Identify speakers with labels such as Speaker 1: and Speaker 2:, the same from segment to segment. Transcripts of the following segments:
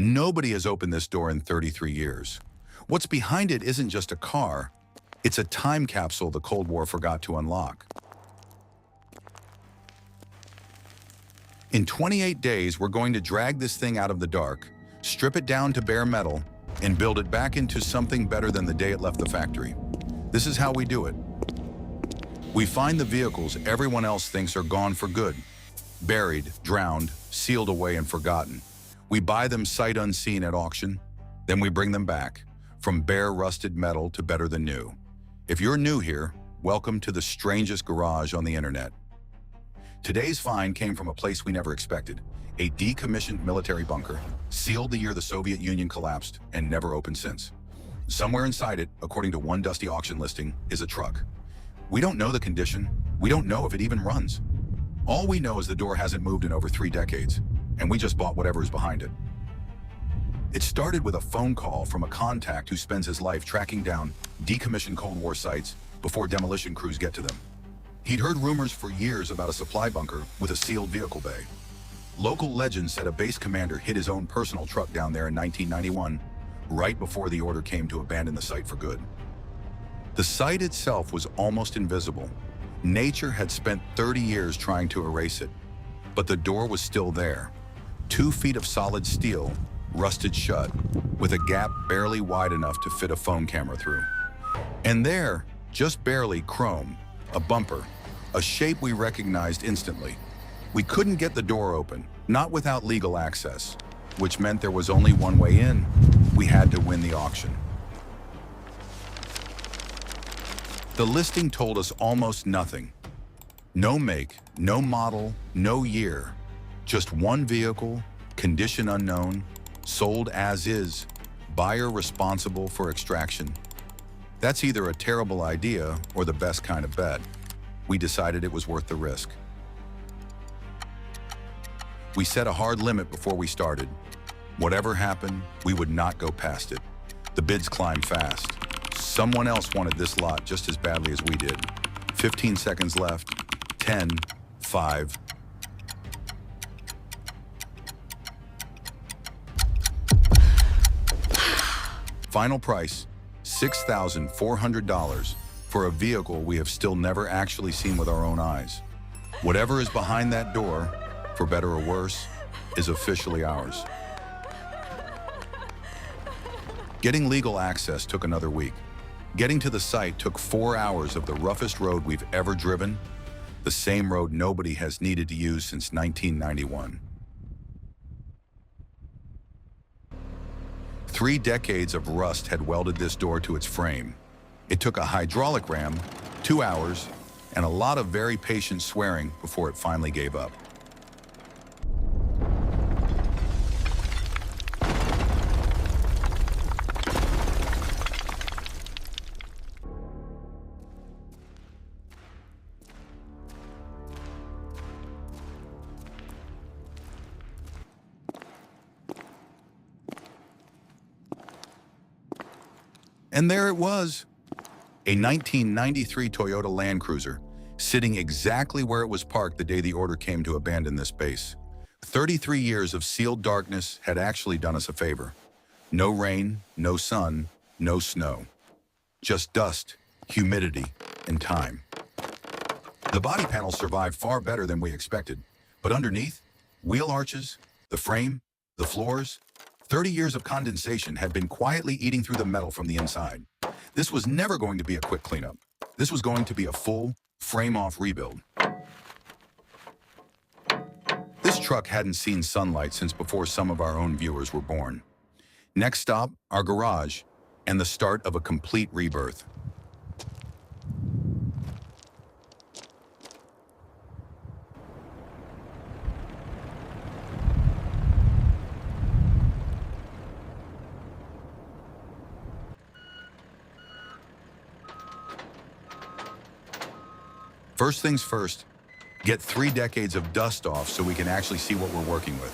Speaker 1: Nobody has opened this door in 33 years. What's behind it isn't just a car, it's a time capsule the Cold War forgot to unlock. In 28 days, we're going to drag this thing out of the dark, strip it down to bare metal, and build it back into something better than the day it left the factory. This is how we do it. We find the vehicles everyone else thinks are gone for good. Buried, drowned, sealed away and forgotten. We buy them sight unseen at auction, then we bring them back, from bare rusted metal to better than new. If you're new here, welcome to the strangest garage on the internet. Today's find came from a place we never expected, a decommissioned military bunker, sealed the year the Soviet Union collapsed and never opened since. Somewhere inside it, according to one dusty auction listing, is a truck. We don't know the condition, we don't know if it even runs. All we know is the door hasn't moved in over 3 decades, and we just bought whatever is behind it. It started with a phone call from a contact who spends his life tracking down decommissioned Cold War sites before demolition crews get to them. He'd heard rumors for years about a supply bunker with a sealed vehicle bay. Local legends said a base commander hid his own personal truck down there in 1991, right before the order came to abandon the site for good. The site itself was almost invisible. Nature had spent 30 years trying to erase it, but the door was still there. 2 feet of solid steel, rusted shut, with a gap barely wide enough to fit a phone camera through. And there, just barely, chrome, a bumper, a shape we recognized instantly. We couldn't get the door open, not without legal access, which meant there was only one way in. We had to win the auction. The listing told us almost nothing. No make, no model, no year. Just one vehicle, condition unknown, sold as is, buyer responsible for extraction. That's either a terrible idea or the best kind of bet. We decided it was worth the risk. We set a hard limit before we started. Whatever happened, we would not go past it. The bids climbed fast. Someone else wanted this lot just as badly as we did. 15 seconds left. 10, 5. Final price, $6,400 for a vehicle we have still never actually seen with our own eyes. Whatever is behind that door, for better or worse, is officially ours. Getting legal access took another week. Getting to the site took 4 hours of the roughest road we've ever driven, the same road nobody has needed to use since 1991. 3 decades of rust had welded this door to its frame. It took a hydraulic ram, 2 hours, and a lot of very patient swearing before it finally gave up. And there it was, a 1993 Toyota Land Cruiser, sitting exactly where it was parked the day the order came to abandon this base. 33 years of sealed darkness had actually done us a favor. No rain, no sun, no snow. Just dust, humidity, and time. The body panels survived far better than we expected, but underneath, wheel arches, the frame, the floors, 30 years of condensation had been quietly eating through the metal from the inside. This was never going to be a quick cleanup. This was going to be a full, frame-off rebuild. This truck hadn't seen sunlight since before some of our own viewers were born. Next stop, our garage, and the start of a complete rebirth. First things first, get 3 decades of dust off so we can actually see what we're working with.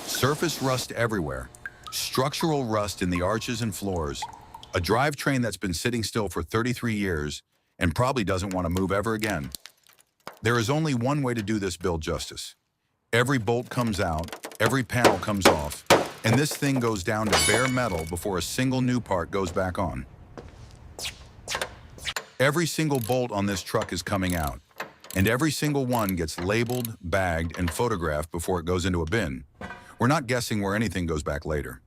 Speaker 1: Surface rust everywhere, Structural rust in the arches and floors, a drivetrain that's been sitting still for 33 years and probably doesn't want to move ever again. There is only one way to do this build justice. Every bolt comes out, every panel comes off, and this thing goes down to bare metal before a single new part goes back on. Every single bolt on this truck is coming out, and every single one gets labeled, bagged, and photographed before it goes into a bin. We're not guessing where anything goes back later.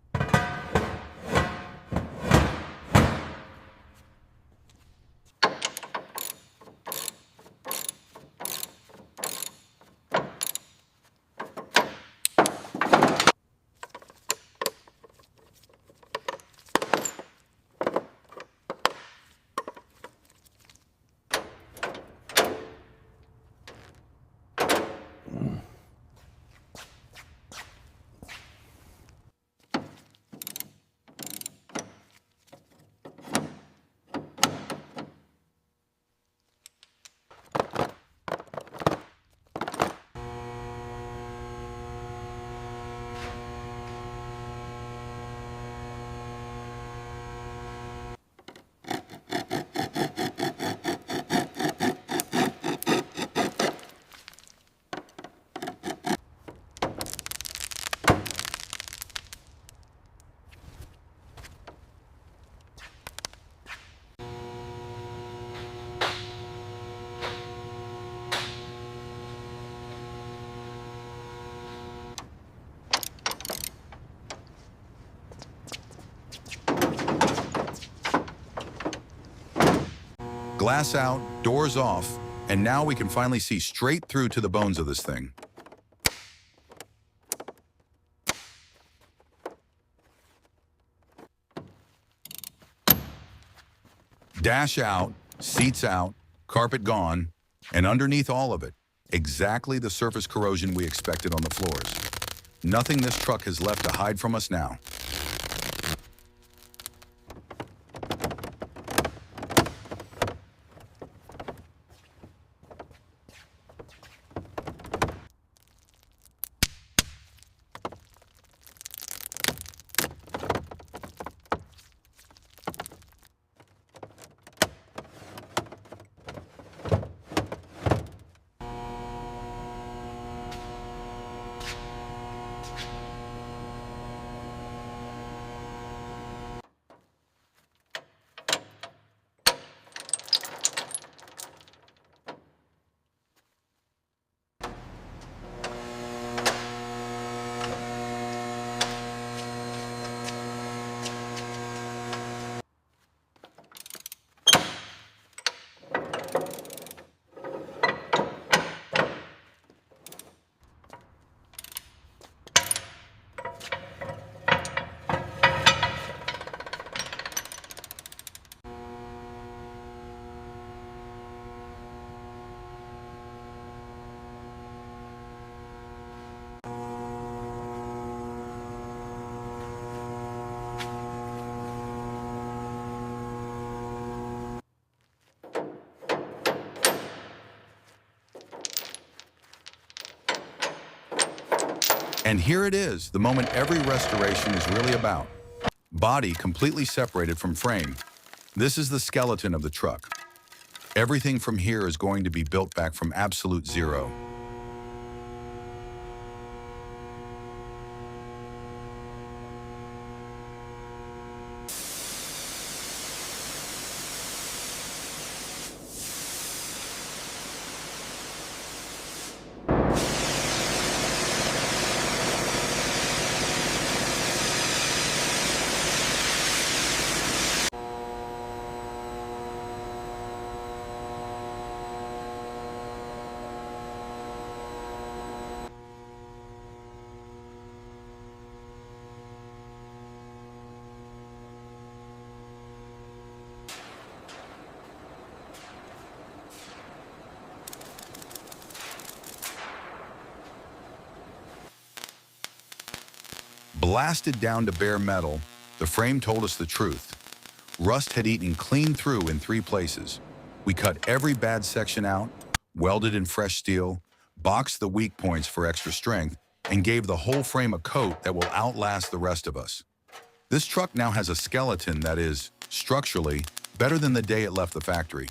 Speaker 1: Glass out, doors off, and now we can finally see straight through to the bones of this thing. Dash out, seats out, carpet gone, and underneath all of it, exactly the surface corrosion we expected on the floors. Nothing this truck has left to hide from us now. And here it is, the moment every restoration is really about. Body completely separated from frame. This is the skeleton of the truck. Everything from here is going to be built back from absolute zero. Blasted down to bare metal, the frame told us the truth. Rust had eaten clean through in 3 places. We cut every bad section out, welded in fresh steel, boxed the weak points for extra strength, and gave the whole frame a coat that will outlast the rest of us. This truck now has a skeleton that is, structurally, better than the day it left the factory.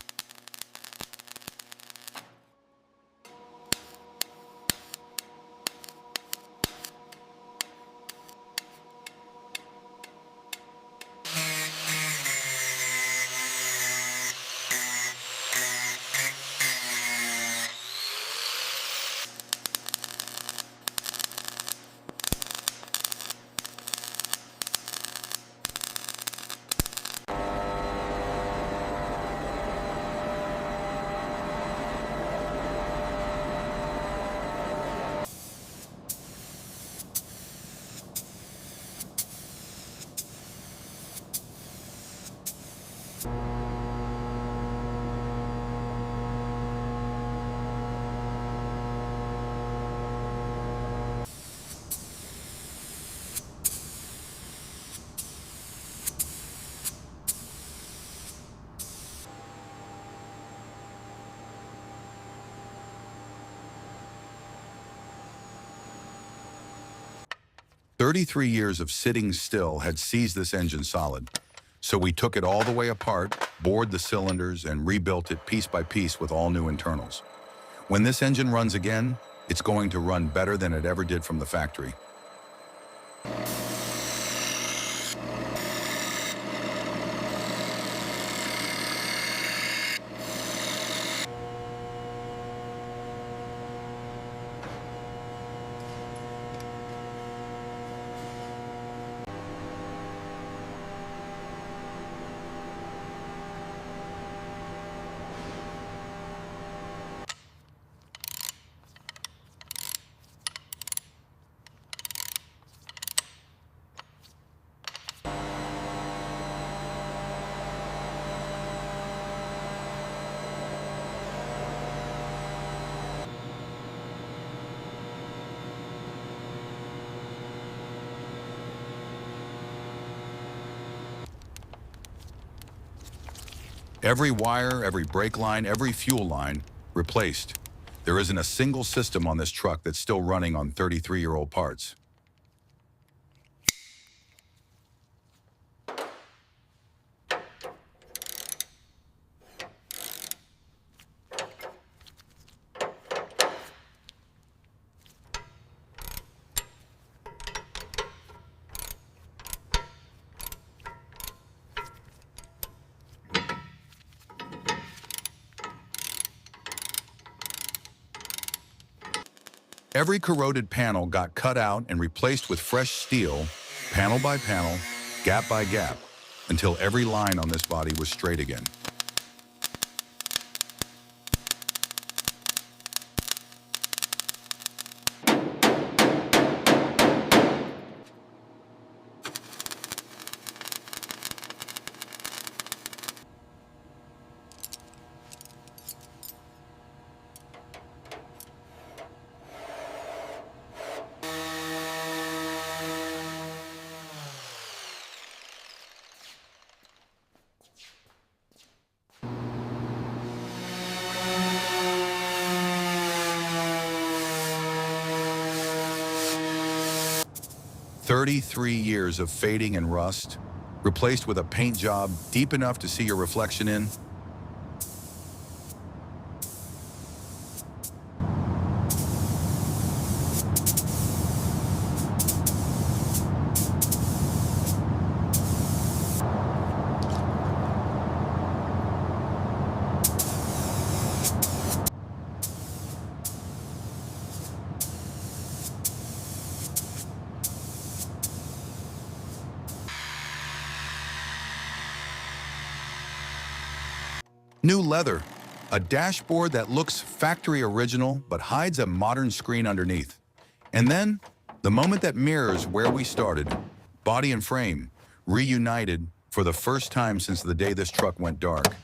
Speaker 1: "33 years of sitting still had seized this engine solid, so we took it all the way apart, bored the cylinders, and rebuilt it piece by piece with all new internals. When this engine runs again, it's going to run better than it ever did from the factory." Every wire, every brake line, every fuel line, replaced. There isn't a single system on this truck that's still running on 33-year-old parts. Every corroded panel got cut out and replaced with fresh steel, panel by panel, gap by gap, until every line on this body was straight again. "33 years of fading and rust, replaced with a paint job deep enough to see your reflection in." New leather, a dashboard that looks factory original but hides a modern screen underneath. And then, the moment that mirrors where we started, body and frame, reunited for the first time since the day this truck went dark.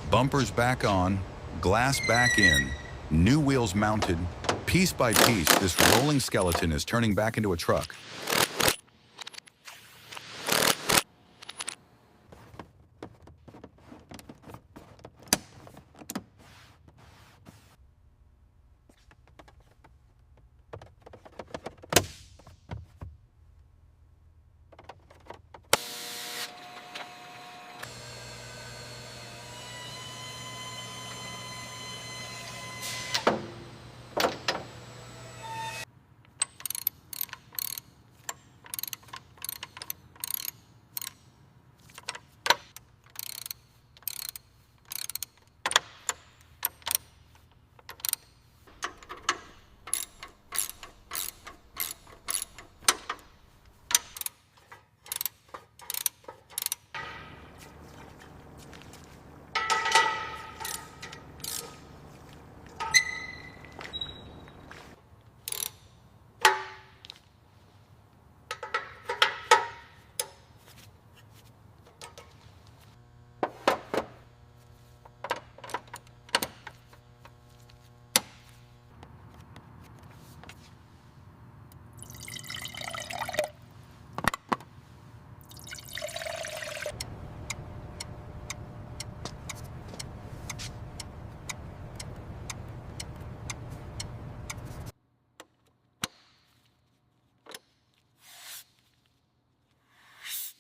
Speaker 1: Bumpers back on, glass back in, new wheels mounted. Piece by piece, this rolling skeleton is turning back into a truck.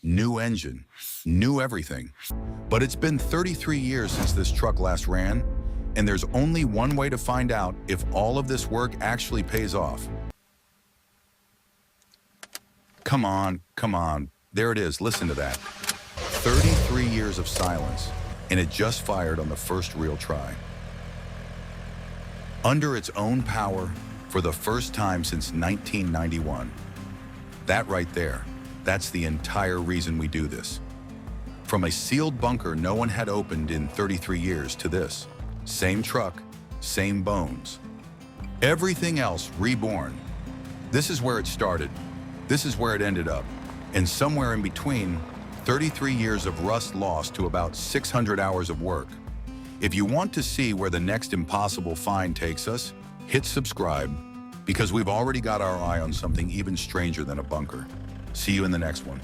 Speaker 1: New engine, new everything. But it's been 33 years since this truck last ran, and there's only one way to find out if all of this work actually pays off. Come on, come on. There it is, listen to that. 33 years of silence, and it just fired on the first real try. Under its own power, for the first time since 1991. That right there. That's the entire reason we do this. From a sealed bunker no one had opened in 33 years to this. Same truck, same bones. Everything else reborn. This is where it started. This is where it ended up. And somewhere in between, 33 years of rust lost to about 600 hours of work. If you want to see where the next impossible find takes us, hit subscribe, because we've already got our eye on something even stranger than a bunker. See you in the next one.